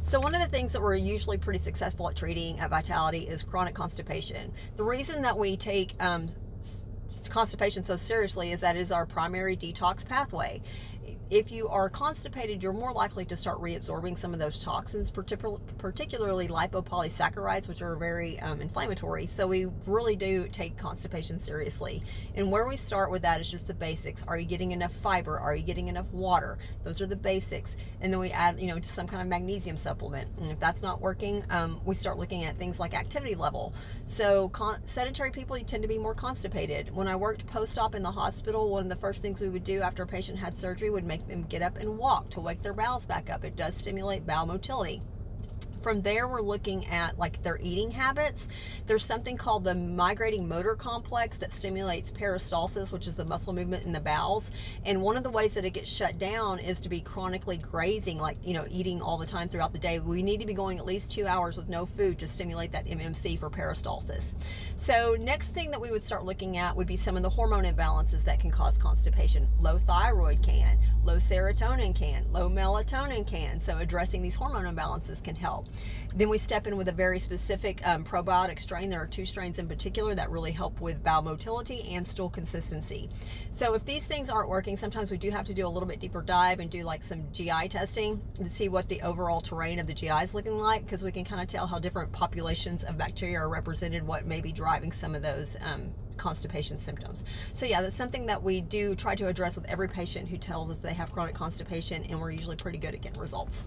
So one of the things that we're usually pretty successful at treating at Vitality is chronic constipation. The reason that we take constipation so seriously is that it is our primary detox pathway. If you are constipated, you're more likely to start reabsorbing some of those toxins, particularly lipopolysaccharides, which are very inflammatory. So we really do take constipation seriously. And where we start with that is just the basics. Are you getting enough fiber? Are you getting enough water? Those are the basics. And then we add, just some kind of magnesium supplement. And if that's not working, we start looking at things like activity level. So sedentary people, you tend to be more constipated. When I worked post-op in the hospital, one of the first things we would do after a patient had surgery would make them get up and walk to wake their bowels back up. It does stimulate bowel motility. From there, we're looking at like their eating habits. There's something called the migrating motor complex that stimulates peristalsis, which is the muscle movement in the bowels. And one of the ways that it gets shut down is to be chronically grazing, like, eating all the time throughout the day. We need to be going at least 2 hours with no food to stimulate that MMC for peristalsis. So next thing that we would start looking at would be some of the hormone imbalances that can cause constipation. Low thyroid can, low serotonin can, low melatonin can. So addressing these hormone imbalances can help. Then we step in with a very specific probiotic strain. There are 2 strains in particular that really help with bowel motility and stool consistency. So if these things aren't working, sometimes we do have to do a little bit deeper dive and do like some GI testing to see what the overall terrain of the GI is looking like, because we can kind of tell how different populations of bacteria are represented, what may be driving some of those constipation symptoms. So yeah, that's something that we do try to address with every patient who tells us they have chronic constipation, and we're usually pretty good at getting results.